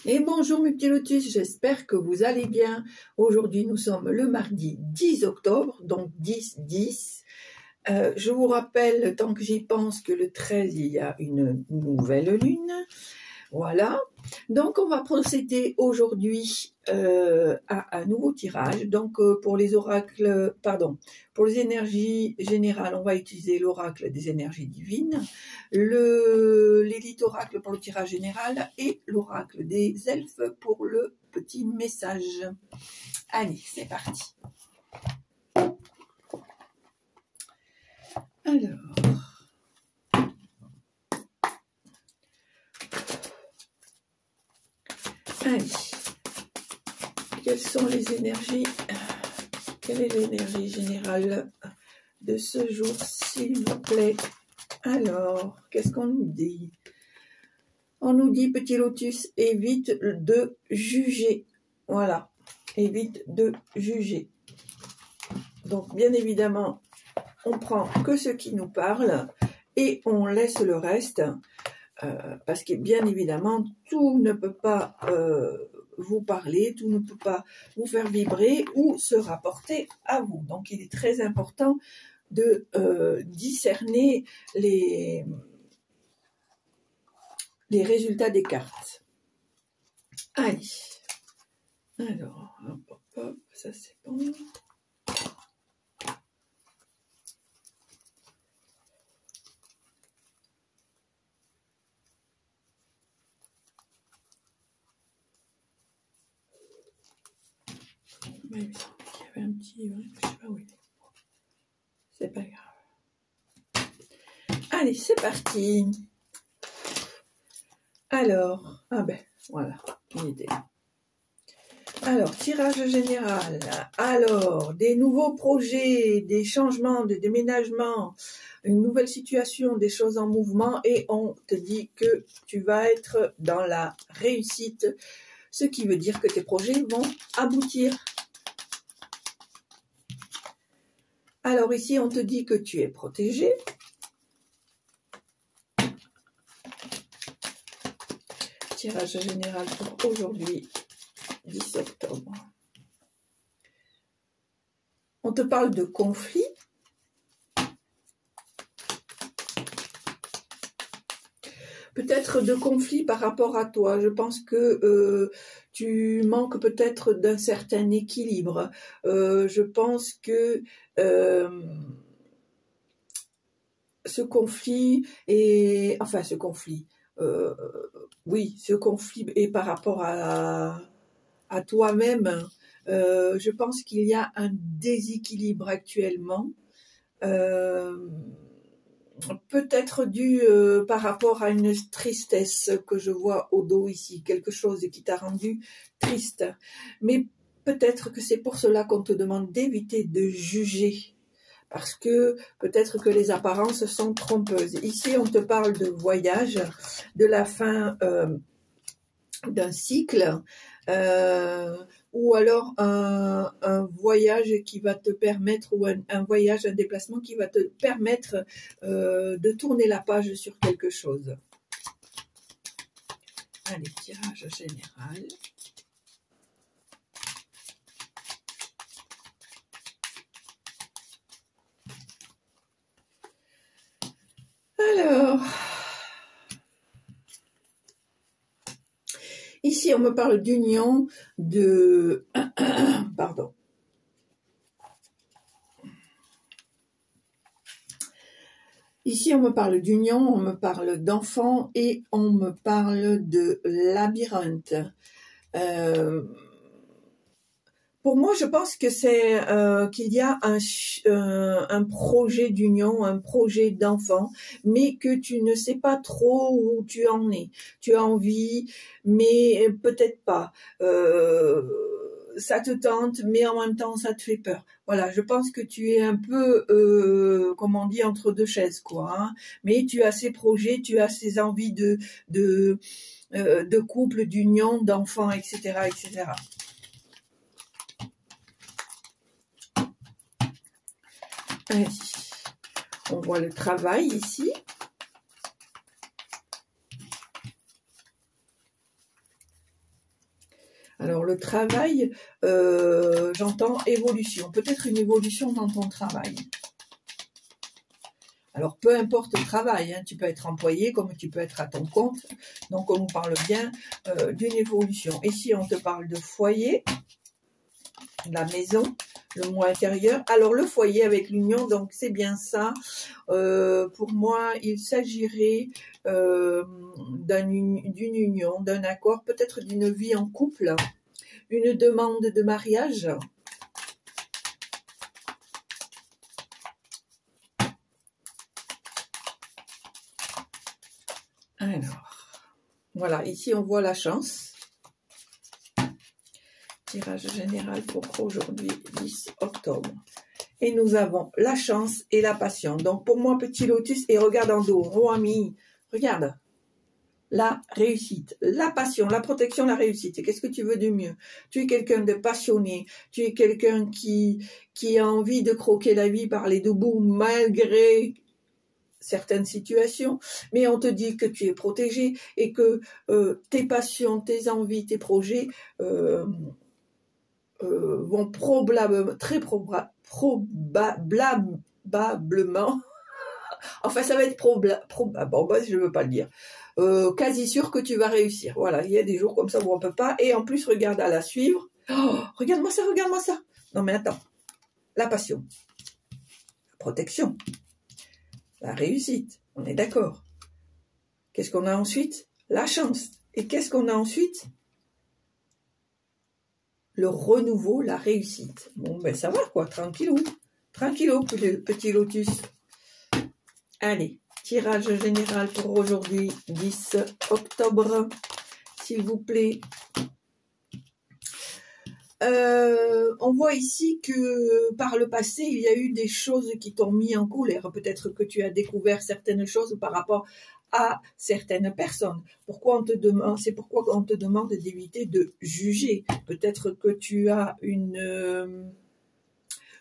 Et bonjour mes petits lotus, j'espère que vous allez bien. Aujourd'hui nous sommes le mardi 10 octobre, donc 10-10. Je vous rappelle, tant que j'y pense, que le 13 il y a une nouvelle lune. Voilà, donc on va procéder aujourd'hui à un nouveau tirage. Donc pour les oracles, pardon, pour les énergies générales, on va utiliser l'oracle des énergies divines, l'élite oracle pour le tirage général et l'oracle des elfes pour le petit message. Allez, c'est parti. Alors... Allez, quelles sont les énergies? Quelle est l'énergie générale de ce jour, s'il vous plaît? Alors, qu'est-ce qu'on nous dit? On nous dit, petit lotus, évite de juger. Voilà, évite de juger. Donc, bien évidemment, on prend que ce qui nous parle et on laisse le reste. Parce que bien évidemment, tout ne peut pas vous parler, tout ne peut pas vous faire vibrer ou se rapporter à vous. Donc, il est très important de discerner les résultats des cartes. Allez. Alors, hop, hop, hop, ça c'est bon. Ouais, il me semble qu'il y avait un petit... Ouais, je sais pas où il est. C'est pas grave. Allez, c'est parti. Alors, ah ben, voilà, il était là. Alors, tirage général. Alors, des nouveaux projets, des changements, des déménagements, une nouvelle situation, des choses en mouvement et on te dit que tu vas être dans la réussite, ce qui veut dire que tes projets vont aboutir. Alors ici, on te dit que tu es protégé. Tirage général pour aujourd'hui, 10 octobre. On te parle de conflit. Peut-être de conflit par rapport à toi. Je pense que tu manques peut-être d'un certain équilibre. Je pense que ce conflit est... Enfin, ce conflit... oui, ce conflit est par rapport à toi-même. Je pense qu'il y a un déséquilibre actuellement. Peut-être dû par rapport à une tristesse que je vois au dos ici, quelque chose qui t'a rendu triste. Mais peut-être que c'est pour cela qu'on te demande d'éviter de juger, parce que peut-être que les apparences sont trompeuses. Ici, on te parle de voyage, de la fin d'un cycle, ou alors un voyage qui va te permettre, ou un voyage, un déplacement qui va te permettre de tourner la page sur quelque chose. Allez, tirage général. Alors, ici on me parle d'union, de... Pardon. Ici, on me parle d'union, on me parle d'enfants et on me parle de labyrinthe. Pour moi, je pense que c'est qu'il y a un projet d'union, un projet d'enfant, mais que tu ne sais pas trop où tu en es. Tu as envie, mais peut-être pas. Ça te tente, mais en même temps, ça te fait peur. Voilà, je pense que tu es un peu, comme on dit, entre deux chaises, quoi. Hein. Mais tu as ces projets, tu as ces envies de couple, d'union, d'enfants, etc., etc. Allez. On voit le travail ici. Alors, le travail, j'entends évolution. Peut-être une évolution dans ton travail. Alors, peu importe le travail, hein, tu peux être employé comme tu peux être à ton compte. Donc, on nous parle bien d'une évolution. Ici, on te parle de foyer, de la maison, le moi intérieur. Alors, le foyer avec l'union, donc c'est bien ça. Pour moi, il s'agirait d'une union, d'un accord, peut-être d'une vie en couple, une demande de mariage. Alors, voilà, ici on voit la chance. Tirage général pour aujourd'hui, 10 octobre. Et nous avons la chance et la passion. Donc pour moi, petit lotus, et regarde en dos, oh ami, regarde. La réussite, la passion, la protection, la réussite. Qu'est-ce que tu veux de mieux? Tu es quelqu'un de passionné, tu es quelqu'un qui a envie de croquer la vie par les deux bouts malgré certaines situations, mais on te dit que tu es protégé et que tes passions, tes envies, tes projets vont probablement, très probablement, enfin ça va être bon, bah, je ne veux pas le dire, quasi sûr que tu vas réussir. Voilà, il y a des jours comme ça où on ne peut pas, et en plus regarde à la suivre, oh, regarde-moi ça, regarde-moi ça. Non mais attends, la passion, la protection, la réussite, on est d'accord. Qu'est-ce qu'on a ensuite? La chance. Et qu'est-ce qu'on a ensuite? Le renouveau, la réussite. Bon, ben ça va quoi, tranquillou. Tranquillou, petit lotus. Allez, tirage général pour aujourd'hui, 10 octobre, s'il vous plaît. On voit ici que par le passé, il y a eu des choses qui t'ont mis en colère. Peut-être que tu as découvert certaines choses par rapport à certaines personnes. Pourquoi on te demande, c'est pourquoi on te demande d'éviter de juger. Peut-être que tu as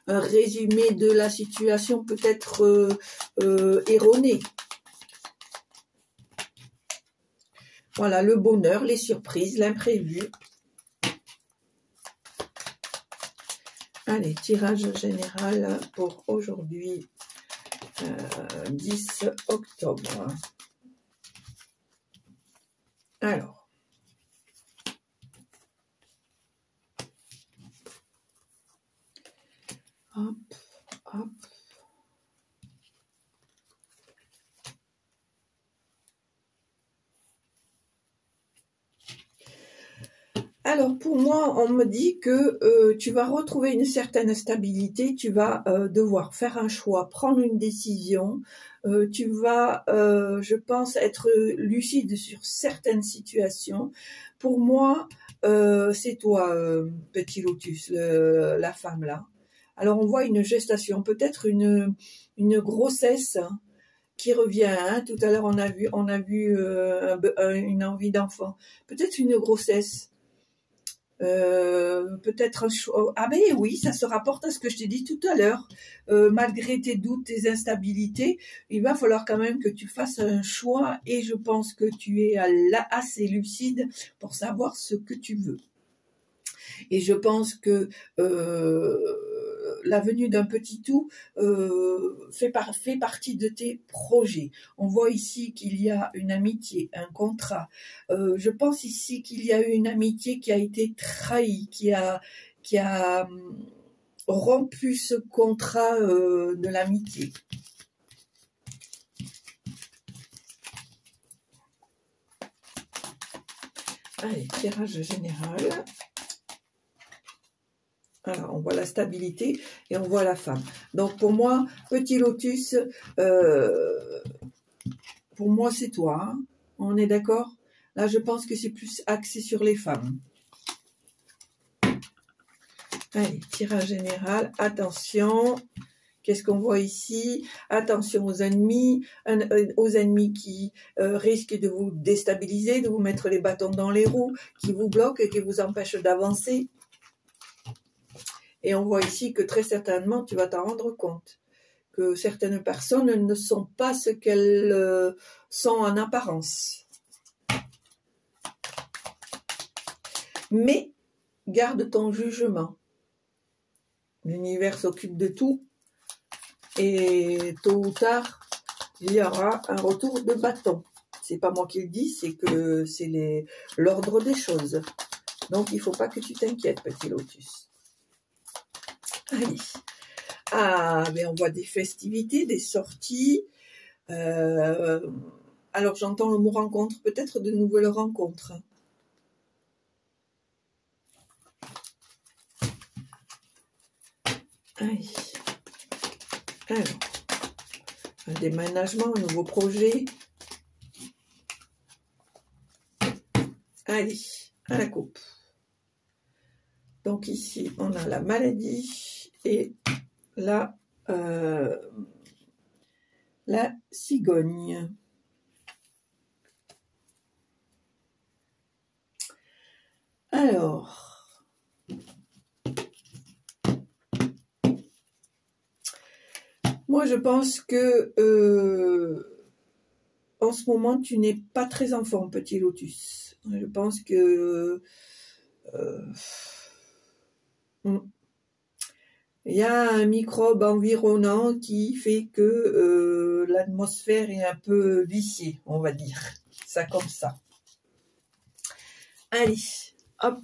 un résumé de la situation peut-être erroné. Voilà, le bonheur, les surprises, l'imprévu. Allez, tirage général pour aujourd'hui, 10 octobre. Alors, hop, hop. Alors, pour moi, on me dit que tu vas retrouver une certaine stabilité, tu vas devoir faire un choix, prendre une décision, tu vas, je pense, être lucide sur certaines situations. Pour moi, c'est toi, petit lotus, la femme là. Alors, on voit une gestation, peut-être une grossesse qui revient. Hein. Tout à l'heure, on a vu une envie d'enfant. Peut-être une grossesse. Peut-être un choix. Ah ben oui, ça se rapporte à ce que je t'ai dit tout à l'heure. Malgré tes doutes, tes instabilités, il va falloir quand même que tu fasses un choix, et je pense que tu es assez lucide pour savoir ce que tu veux. Et je pense que la venue d'un petit tout fait partie de tes projets. On voit ici qu'il y a une amitié, un contrat. Je pense ici qu'il y a eu une amitié qui a été trahie, qui a rompu ce contrat de l'amitié. Allez, tirage général. Alors, on voit la stabilité et on voit la femme. Donc, pour moi, petit lotus, pour moi, c'est toi. Hein. On est d'accord? Là, je pense que c'est plus axé sur les femmes. Allez, tirage général. Attention. Qu'est-ce qu'on voit ici? Attention aux ennemis qui risquent de vous déstabiliser, de vous mettre les bâtons dans les roues, qui vous bloquent et qui vous empêchent d'avancer. Et on voit ici que très certainement, tu vas t'en rendre compte, que certaines personnes ne sont pas ce qu'elles sont en apparence. Mais garde ton jugement. L'univers s'occupe de tout et tôt ou tard, il y aura un retour de bâton. C'est pas moi qui le dis, c'est que c'est l'ordre des choses. Donc, il ne faut pas que tu t'inquiètes, petit lotus. Allez. Ah, mais on voit des festivités, des sorties. Alors, j'entends le mot rencontre, peut-être de nouvelles rencontres. Allez. Alors, un déménagement, un nouveau projet. Allez, à la coupe. Donc ici, on a la maladie et la cigogne. Alors, moi je pense que en ce moment, tu n'es pas très en forme, petit lotus. Je pense que il y a un microbe environnant qui fait que l'atmosphère est un peu viciée, on va dire. Ça comme ça. Allez, hop.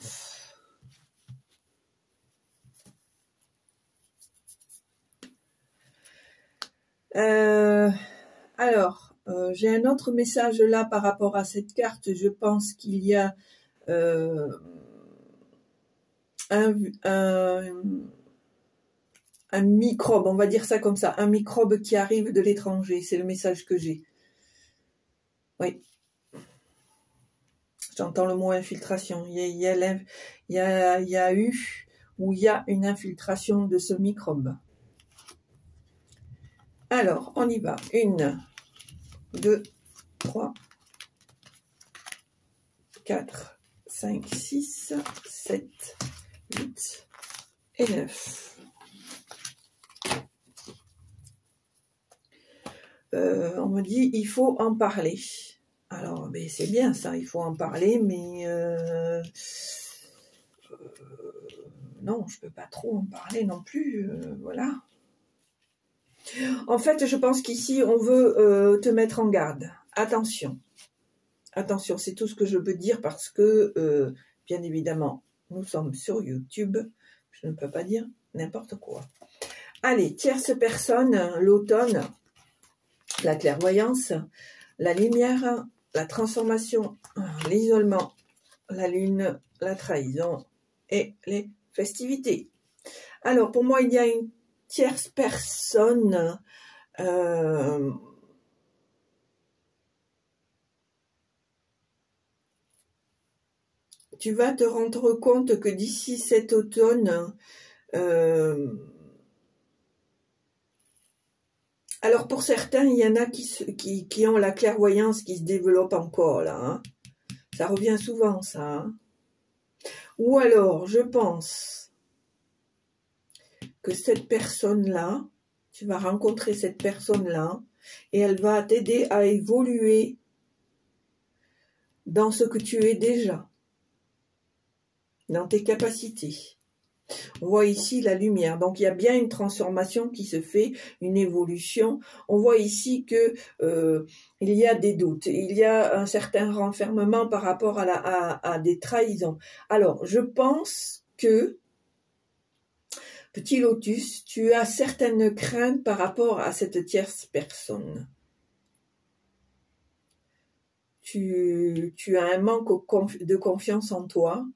Alors, j'ai un autre message là par rapport à cette carte. Je pense qu'il y a un microbe, on va dire ça comme ça, un microbe qui arrive de l'étranger. C'est le message que j'ai. Oui. J'entends le mot infiltration. Il y a eu ou il y a une infiltration de ce microbe. Alors, on y va. 1, 2, 3, 4, 5, 6, 7, 8 et 9. On me dit, il faut en parler. Alors, c'est bien ça, il faut en parler, mais non, je peux pas trop en parler non plus, voilà. En fait, je pense qu'ici, on veut te mettre en garde. Attention. Attention, c'est tout ce que je peux dire parce que, bien évidemment, nous sommes sur YouTube. Je ne peux pas dire n'importe quoi. Allez, tierce personne, l'automne, la clairvoyance, la lumière, la transformation, l'isolement, la lune, la trahison et les festivités. Alors, pour moi, il y a une tierce personne tu vas te rendre compte que d'ici cet automne, alors pour certains, il y en a qui ont la clairvoyance qui se développe encore là. Hein. Ça revient souvent ça. Hein. Ou alors, je pense que cette personne-là, tu vas rencontrer cette personne-là et elle va t'aider à évoluer dans ce que tu es déjà, dans tes capacités. On voit ici la lumière, donc il y a bien une transformation qui se fait, une évolution. On voit ici que il y a des doutes, il y a un certain renfermement par rapport à des trahisons. Alors, je pense que, petit lotus, tu as certaines craintes par rapport à cette tierce personne. Tu as un manque de confiance en toi.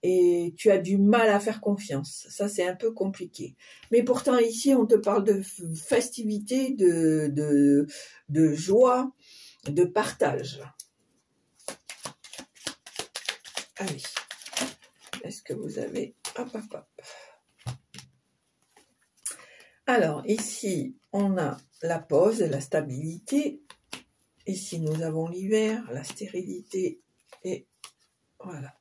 Et tu as du mal à faire confiance. Ça, c'est un peu compliqué. Mais pourtant, ici, on te parle de festivité, de joie, de partage. Allez. Est-ce que vous avez... Hop, hop, hop. Alors, ici, on a la pause, la stabilité. Ici, nous avons l'hiver, la stérilité et voilà.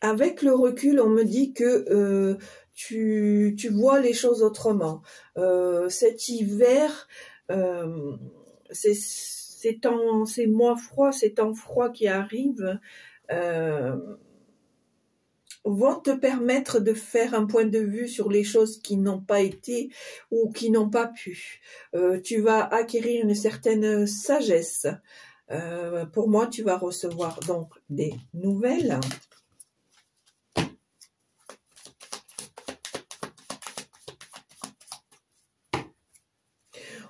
Avec le recul, on me dit que tu vois les choses autrement. Cet hiver, ces mois froids, ces temps froids qui arrivent, vont te permettre de faire un point de vue sur les choses qui n'ont pas été ou qui n'ont pas pu. Tu vas acquérir une certaine sagesse. Pour moi, tu vas recevoir donc des nouvelles.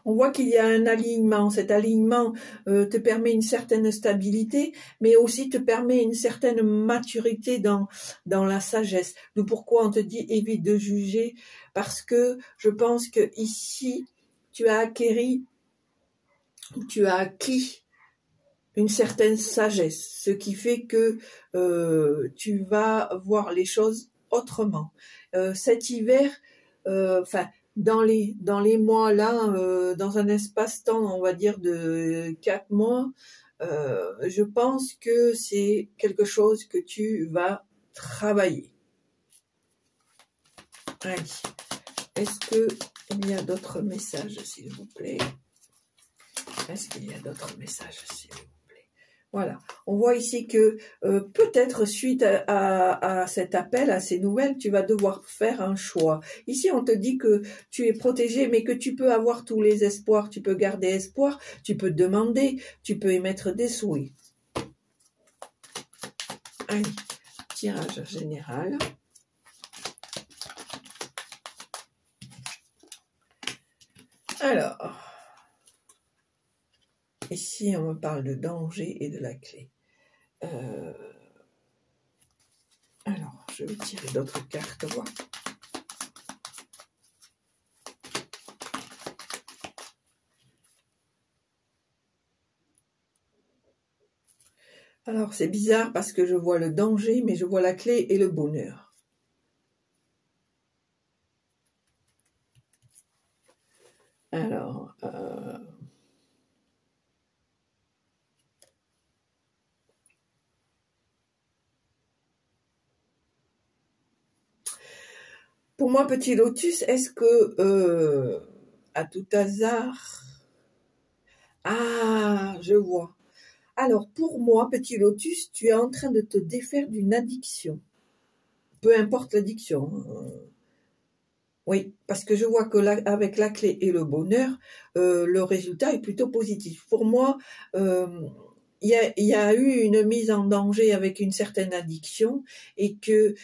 On voit qu'il y a un alignement. Cet alignement te permet une certaine stabilité, mais aussi te permet une certaine maturité dans la sagesse. D'où pourquoi on te dit évite de juger, parce que je pense que ici tu as acquis une certaine sagesse, ce qui fait que tu vas voir les choses autrement. Cet hiver, dans les mois là, dans un espace-temps, on va dire de 4 mois, je pense que c'est quelque chose que tu vas travailler. Allez, est-ce qu'il y a d'autres messages, s'il vous plaît? Est-ce qu'il y a d'autres messages, s'il vous plaît? Voilà, on voit ici que peut-être suite à cet appel, à ces nouvelles, tu vas devoir faire un choix. Ici, on te dit que tu es protégé, mais que tu peux avoir tous les espoirs, tu peux garder espoir, tu peux demander, tu peux émettre des souhaits. Allez, tirage général. Alors... Ici, on me parle de danger et de la clé. Alors, je vais tirer d'autres cartes, voir. Alors, c'est bizarre parce que je vois le danger, mais je vois la clé et le bonheur. Alors... Pour moi, petit lotus, est-ce que, à tout hasard... Ah, je vois. Alors, pour moi, petit lotus, tu es en train de te défaire d'une addiction. Peu importe l'addiction. Oui, parce que je vois que là, avec la clé et le bonheur, le résultat est plutôt positif. Pour moi, il y a eu une mise en danger avec une certaine addiction et que,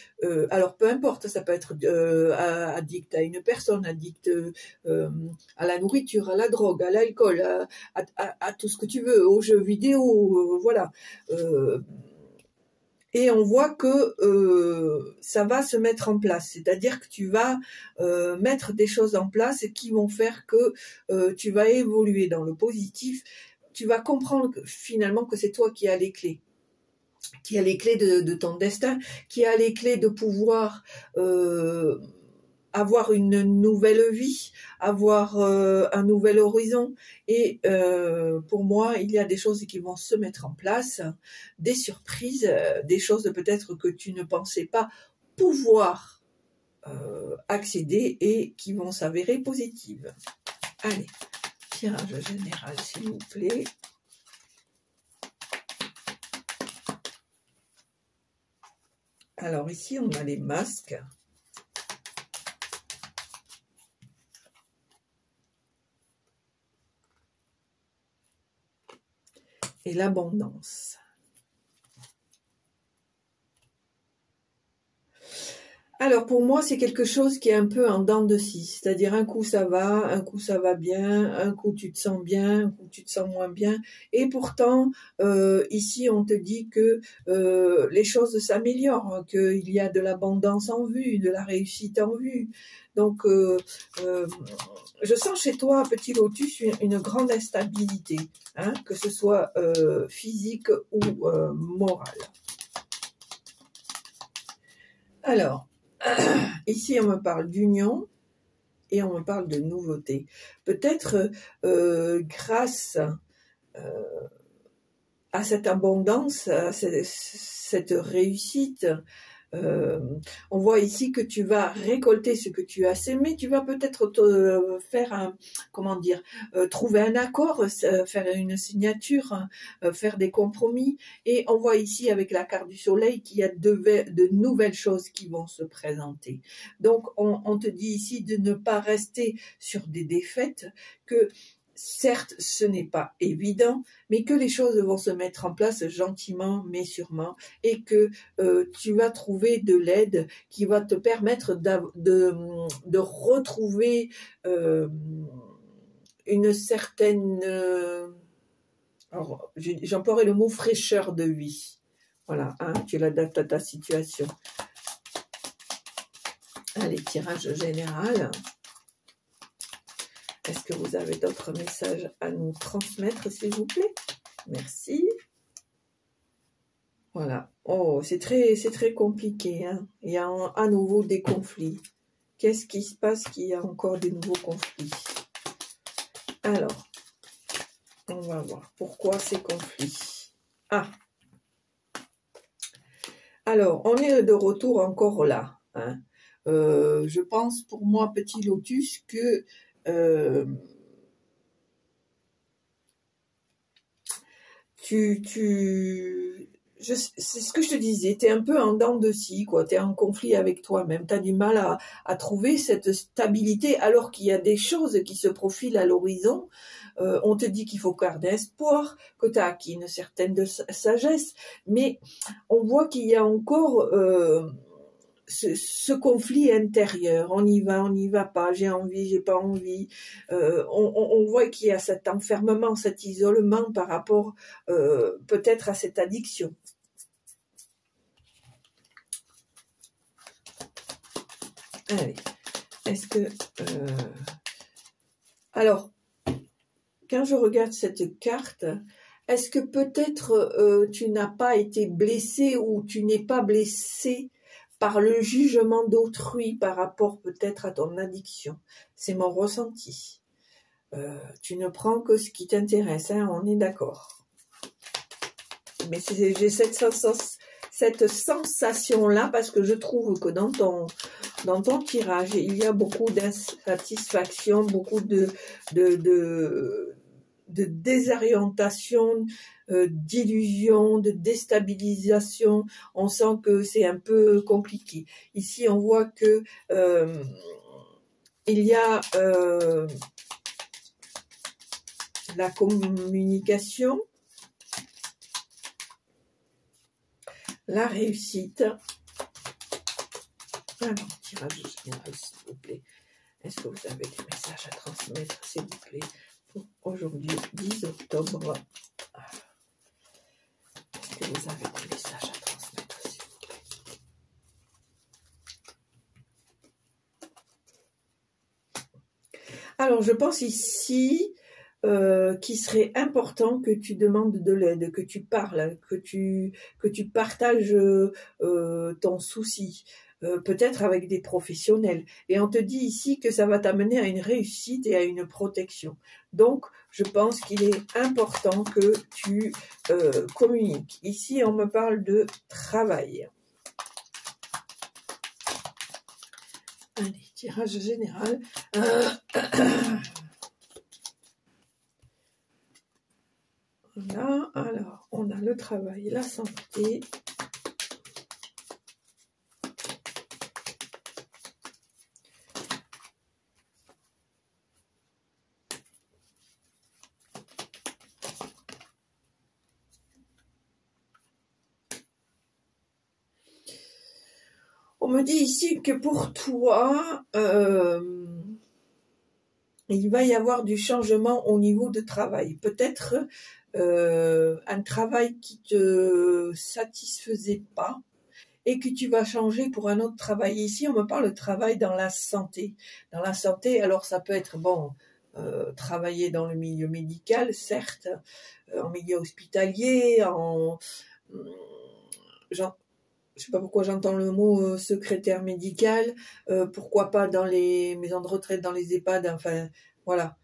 alors peu importe, ça peut être addict à une personne, addict à la nourriture, à la drogue, à l'alcool, à tout ce que tu veux, aux jeux vidéo, voilà. Et on voit que ça va se mettre en place, c'est-à-dire que tu vas mettre des choses en place qui vont faire que tu vas évoluer dans le positif. Tu vas comprendre que, finalement que c'est toi qui as les clés, de ton destin, qui a les clés de pouvoir avoir une nouvelle vie, avoir un nouvel horizon. Et pour moi, il y a des choses qui vont se mettre en place, des surprises, des choses peut-être que tu ne pensais pas pouvoir accéder et qui vont s'avérer positives. Allez, tirage général, s'il vous plaît. Alors ici, on a les masques. Et l'abondance. Alors pour moi, c'est quelque chose qui est un peu en dents de scie, c'est-à-dire un coup ça va bien, un coup tu te sens bien, un coup tu te sens moins bien, et pourtant ici on te dit que les choses s'améliorent, qu'il y a de l'abondance en vue, de la réussite en vue. Donc je sens chez toi, petit lotus, une grande instabilité, hein, que ce soit physique ou morale. Alors, ici, on me parle d'union et on me parle de nouveauté. Peut-être grâce à cette abondance, à cette réussite, On voit ici que tu vas récolter ce que tu as sémé, tu vas peut-être faire un, comment dire, trouver un accord, faire une signature, faire des compromis. Et on voit ici avec la carte du soleil qu'il y a de nouvelles choses qui vont se présenter. Donc on te dit ici de ne pas rester sur des défaites, que certes, ce n'est pas évident, mais que les choses vont se mettre en place gentiment, mais sûrement, et que tu vas trouver de l'aide qui va te permettre de retrouver une certaine... alors, j'emploierai le mot fraîcheur de vie. Voilà, hein, tu l'adaptes à ta situation. Allez, tirage général. Est-ce que vous avez d'autres messages à nous transmettre, s'il vous plaît? Merci. Voilà. Oh, c'est très compliqué, hein. Il y a à nouveau des conflits. Qu'est-ce qui se passe qu'il y a encore des nouveaux conflits? Alors, on va voir pourquoi ces conflits. Ah. Alors, on est de retour encore là, hein. Je pense, pour moi, petit lotus, que c'est ce que je te disais, tu es un peu en dents de scie, quoi. Tu es en conflit avec toi-même, tu as du mal à trouver cette stabilité alors qu'il y a des choses qui se profilent à l'horizon. On te dit qu'il faut garder espoir, que tu as acquis une certaine sagesse, mais on voit qu'il y a encore ce conflit intérieur. On y va pas, j'ai envie, j'ai pas envie. On voit qu'il y a cet enfermement, cet isolement par rapport peut-être à cette addiction. Allez, est-ce que... alors, quand je regarde cette carte, est-ce que peut-être tu n'as pas été blessé ou tu n'es pas blessé par le jugement d'autrui par rapport peut-être à ton addiction? C'est mon ressenti. Tu ne prends que ce qui t'intéresse, hein, on est d'accord. Mais j'ai cette sensation-là parce que je trouve que dans ton tirage, il y a beaucoup d'insatisfaction, beaucoup de désorientation, d'illusion, de déstabilisation. On sent que c'est un peu compliqué. Ici, on voit que il y a la communication, la réussite. Alors, tirage général, s'il vous plaît. Est-ce que vous avez des messages à transmettre, s'il vous plaît, pour aujourd'hui, 10 octobre? Est-ce que vous avez des messages à transmettre, s'il vous plaît? Alors, je pense ici qu'il serait important que tu demandes de l'aide, que tu parles, que tu partages ton souci, peut-être avec des professionnels. Et on te dit ici que ça va t'amener à une réussite et à une protection. Donc, je pense qu'il est important que tu communiques. Ici, on me parle de travail. Allez, tirage général. Voilà, alors, on a le travail, la santé. On me dit ici que pour toi, il va y avoir du changement au niveau de travail. Peut-être un travail qui te satisfaisait pas et que tu vas changer pour un autre travail. Ici, on me parle de travail dans la santé. Dans la santé, alors ça peut être bon, travailler dans le milieu médical, certes, en milieu hospitalier, je sais pas pourquoi j'entends le mot secrétaire médical, pourquoi pas dans les maisons de retraite, dans les EHPAD, enfin, voilà,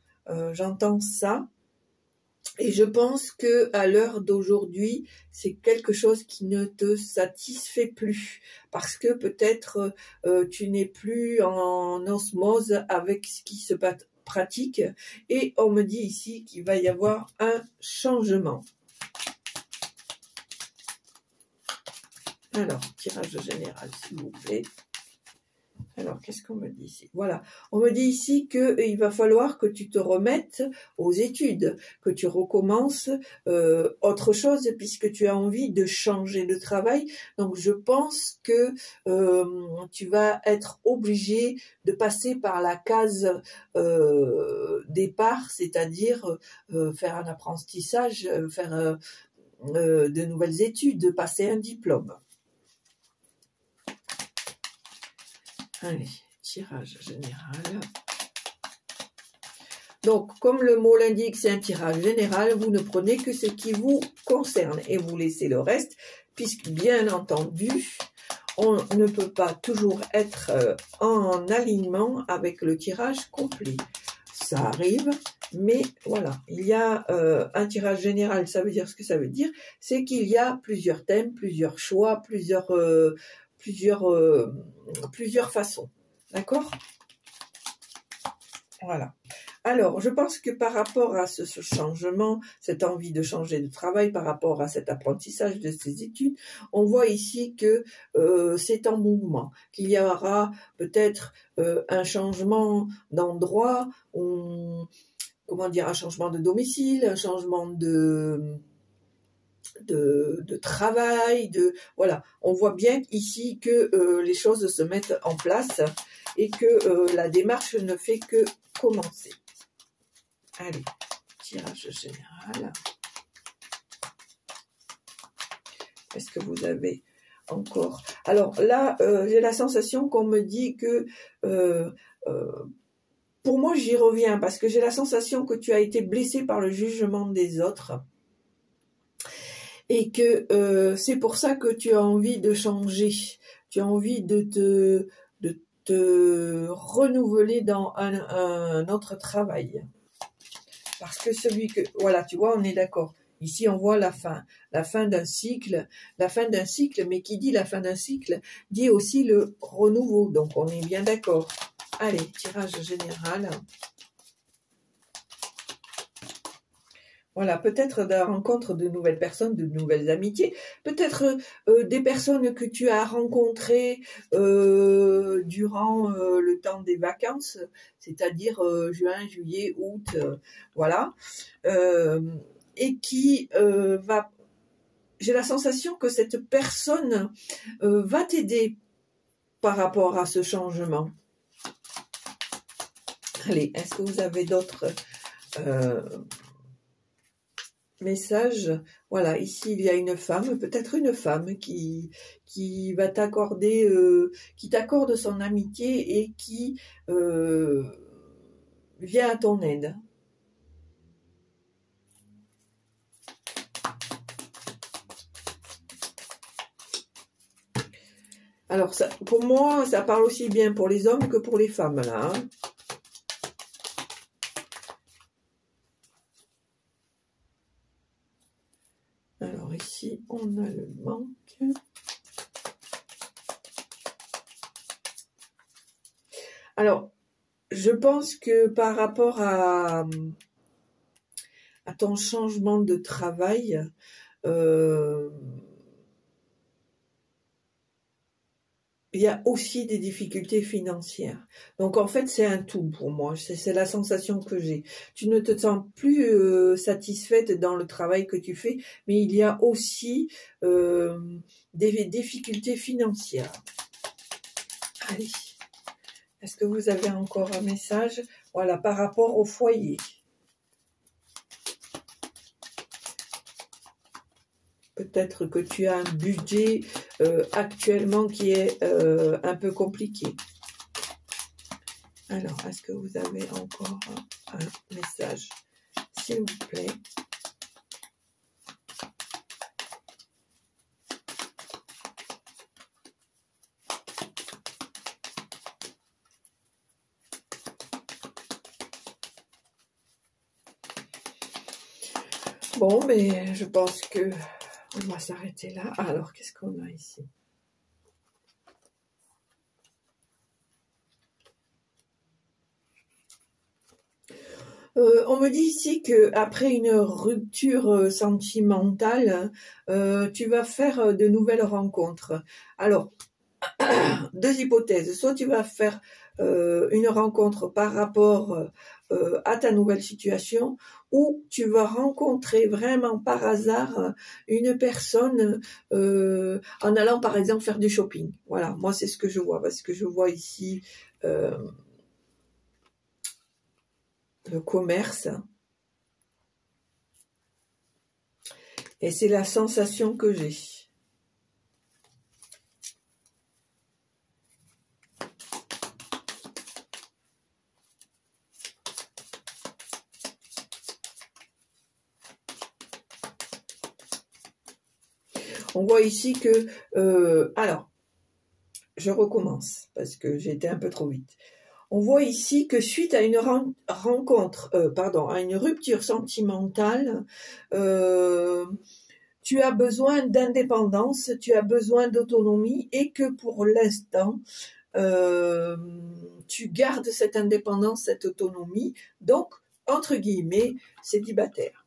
j'entends ça. Et je pense que à l'heure d'aujourd'hui, c'est quelque chose qui ne te satisfait plus parce que peut-être tu n'es plus en osmose avec ce qui se pratique. Et on me dit ici qu'il va y avoir un changement. Alors, tirage général, s'il vous plaît. Alors, qu'est-ce qu'on me dit ici? Voilà, on me dit ici qu'il va falloir que tu te remettes aux études, que tu recommences autre chose puisque tu as envie de changer de travail. Donc, je pense que tu vas être obligé de passer par la case départ, c'est-à-dire faire un apprentissage, faire de nouvelles études, passer un diplôme. Allez, tirage général. Donc, comme le mot l'indique, c'est un tirage général, vous ne prenez que ce qui vous concerne et vous laissez le reste, puisque bien entendu, on ne peut pas toujours être en alignement avec le tirage complet. Ça arrive, mais voilà, il y a un tirage général, ça veut dire ce que ça veut dire, c'est qu'il y a plusieurs thèmes, plusieurs choix, plusieurs façons. D'accord? Voilà. Alors, je pense que par rapport à ce changement, cette envie de changer de travail, par rapport à cet apprentissage de ces études, on voit ici que c'est en mouvement, qu'il y aura peut-être un changement d'endroit, comment dire, un changement de domicile, un changement de travail, voilà, on voit bien ici que les choses se mettent en place et que la démarche ne fait que commencer. Allez, tirage général. Est-ce que vous avez encore? Alors là, j'ai la sensation qu'on me dit que pour moi, j'y reviens parce que j'ai la sensation que tu as été blessé par le jugement des autres. Et que c'est pour ça que tu as envie de changer, tu as envie de te renouveler dans un autre travail. Parce que celui que, voilà, tu vois, on est d'accord. Ici, on voit la fin d'un cycle, mais qui dit la fin d'un cycle, dit aussi le renouveau. Donc, on est bien d'accord. Allez, tirage général. Voilà, peut-être la rencontre de nouvelles personnes, de nouvelles amitiés, peut-être des personnes que tu as rencontrées durant le temps des vacances, c'est-à-dire juin, juillet, août, voilà, et qui va... J'ai la sensation que cette personne va t'aider par rapport à ce changement. Allez, est-ce que vous avez d'autres... message, voilà, ici il y a une femme, peut-être une femme qui va t'accorder, qui t'accorde son amitié et qui vient à ton aide. Alors, ça, pour moi, ça parle aussi bien pour les hommes que pour les femmes, là. Hein. Alors ici, on a le manque. Alors, je pense que par rapport à ton changement de travail, il y a aussi des difficultés financières. Donc, en fait, c'est un tout pour moi. C'est la sensation que j'ai. Tu ne te sens plus satisfaite dans le travail que tu fais, mais il y a aussi des difficultés financières. Allez. Est-ce que vous avez encore un message? Voilà, par rapport au foyer. Peut-être que tu as un budget actuellement qui est un peu compliqué. Alors, est-ce que vous avez encore un message, s'il vous plaît? Bon, mais je pense que on va s'arrêter là. Alors, qu'est-ce qu'on a ici? On me dit ici que après une rupture sentimentale, tu vas faire de nouvelles rencontres. Alors, deux hypothèses. Soit tu vas faire une rencontre par rapport à ta nouvelle situation, ou tu vas rencontrer vraiment par hasard une personne en allant par exemple faire du shopping. Voilà, moi c'est ce que je vois, parce que je vois ici le commerce, et c'est la sensation que j'ai. On voit ici que, alors, je recommence parce que j'ai été un peu trop vite. On voit ici que suite à une rencontre, à une rupture sentimentale, tu as besoin d'indépendance, tu as besoin d'autonomie, et que pour l'instant, tu gardes cette indépendance, cette autonomie, donc, entre guillemets, célibataire.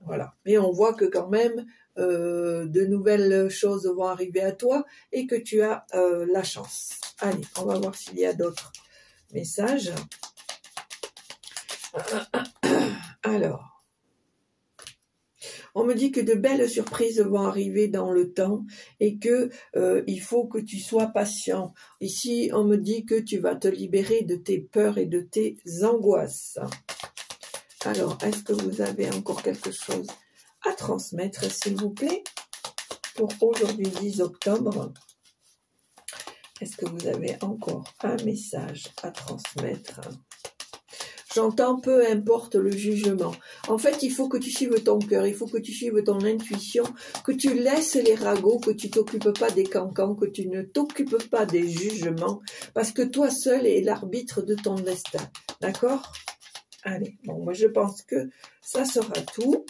Voilà. Mais on voit que quand même, de nouvelles choses vont arriver à toi et que tu as la chance. Allez, on va voir s'il y a d'autres messages. Alors, on me dit que de belles surprises vont arriver dans le temps et que il faut que tu sois patient. Ici, on me dit que tu vas te libérer de tes peurs et de tes angoisses. Alors, est-ce que vous avez encore quelque chose à transmettre, s'il vous plaît, pour aujourd'hui 10 octobre? Est-ce que vous avez encore un message à transmettre? J'entends peu importe le jugement. En fait, il faut que tu suives ton cœur, il faut que tu suives ton intuition, que tu laisses les ragots, que tu t'occupes pas des cancans, que tu ne t'occupes pas des jugements, parce que toi seul es l'arbitre de ton destin. D'accord? Allez, bon, moi je pense que ça sera tout.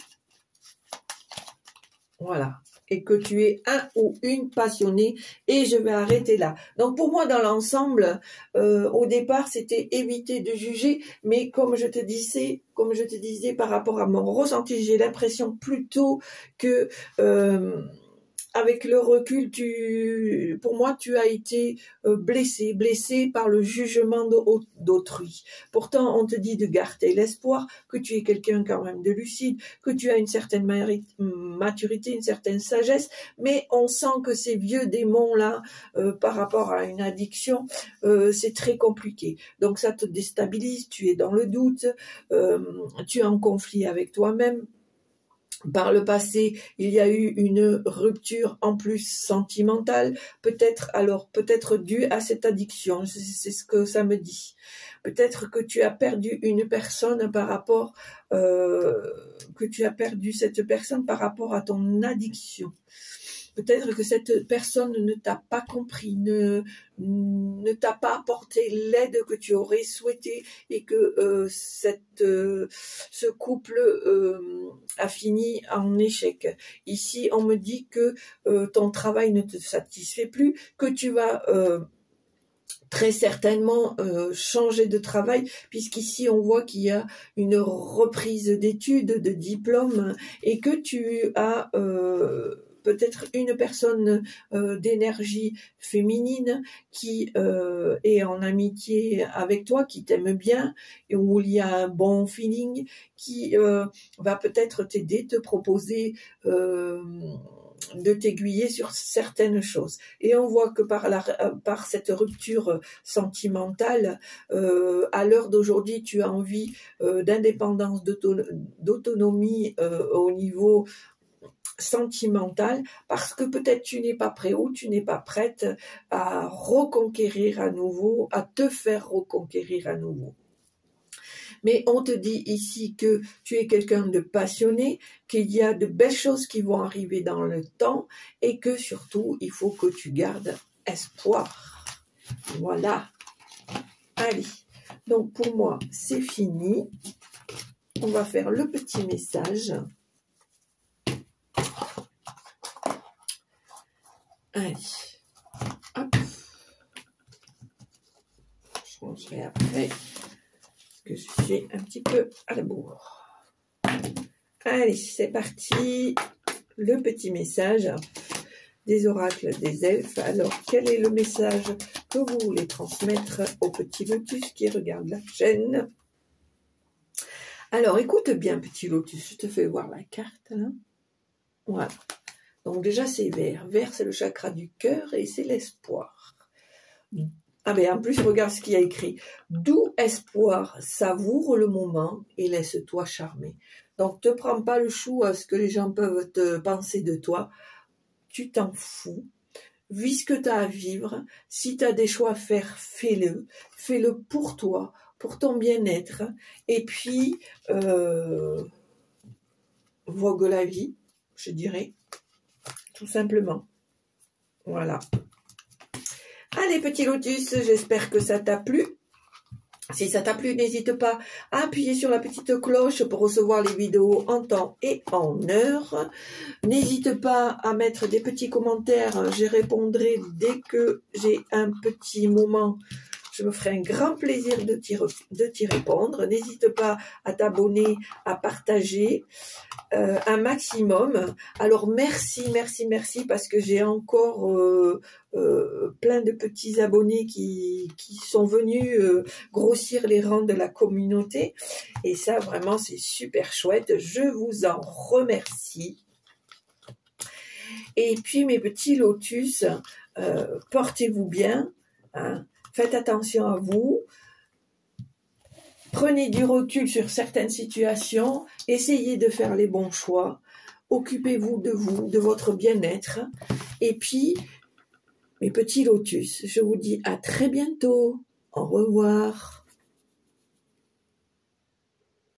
Voilà. Et que tu es un ou une passionnée, et je vais arrêter là. Donc pour moi, dans l'ensemble, au départ, c'était éviter de juger, mais comme je te disais par rapport à mon ressenti, j'ai l'impression plutôt que avec le recul, pour moi, tu as été blessé par le jugement d'autrui. Pourtant, on te dit de garder l'espoir, que tu es quelqu'un quand même de lucide, que tu as une certaine maturité, une certaine sagesse, mais on sent que ces vieux démons-là, par rapport à une addiction, c'est très compliqué. Donc ça te déstabilise, tu es dans le doute, tu es en conflit avec toi-même. Par le passé, il y a eu une rupture en plus sentimentale, peut-être due à cette addiction, c'est ce que ça me dit. Peut-être que tu as perdu une personne par rapport, que tu as perdu cette personne par rapport à ton addiction. Peut-être que cette personne ne t'a pas compris, ne t'a pas apporté l'aide que tu aurais souhaité, et que ce couple a fini en échec. Ici, on me dit que ton travail ne te satisfait plus, que tu vas très certainement changer de travail, puisqu'ici on voit qu'il y a une reprise d'études, de diplôme, et que tu as peut-être une personne d'énergie féminine qui est en amitié avec toi, qui t'aime bien, et où il y a un bon feeling, qui va peut-être t'aider, te proposer de t'aiguiller sur certaines choses. Et on voit que par cette rupture sentimentale, à l'heure d'aujourd'hui, tu as envie d'indépendance, d'autonomie au niveau sentimental, parce que peut-être tu n'es pas prêt ou tu n'es pas prête à reconquérir à nouveau, à te faire reconquérir à nouveau. Mais on te dit ici que tu es quelqu'un de passionné, qu'il y a de belles choses qui vont arriver dans le temps, et que surtout, il faut que tu gardes espoir. Voilà. Allez. Donc pour moi, c'est fini. On va faire le petit message. Allez, hop. Je rangerai après, parce que je suis un petit peu à la bourre. Allez, c'est parti. Le petit message des oracles des elfes. Alors, quel est le message que vous voulez transmettre au petit lotus qui regarde la chaîne? Alors, écoute bien, petit lotus, je te fais voir la carte, là. Voilà. Donc, déjà, c'est vert. Vert, c'est le chakra du cœur et c'est l'espoir. Ah ben, en plus, regarde ce qu'il y a écrit. Doux espoir, savoure le moment et laisse-toi charmer. Donc, te prends pas le chou à ce que les gens peuvent te penser de toi. Tu t'en fous. Vis ce que tu as à vivre. Si tu as des choix à faire, fais-le. Fais-le pour toi, pour ton bien-être. Et puis, vogue la vie, je dirais. Tout simplement. Voilà. Allez, petit lotus, j'espère que ça t'a plu. Si ça t'a plu, n'hésite pas à appuyer sur la petite cloche pour recevoir les vidéos en temps et en heure. N'hésite pas à mettre des petits commentaires. J'y répondrai dès que j'ai un petit moment. Je me ferai un grand plaisir de t'y répondre. N'hésite pas à t'abonner, à partager un maximum. Alors merci, merci, merci parce que j'ai encore plein de petits abonnés qui sont venus grossir les rangs de la communauté. Et ça, vraiment, c'est super chouette. Je vous en remercie. Et puis, mes petits lotus, portez-vous bien. Hein. Faites attention à vous. Prenez du recul sur certaines situations. Essayez de faire les bons choix. Occupez-vous, de votre bien-être. Et puis, mes petits lotus, je vous dis à très bientôt. Au revoir.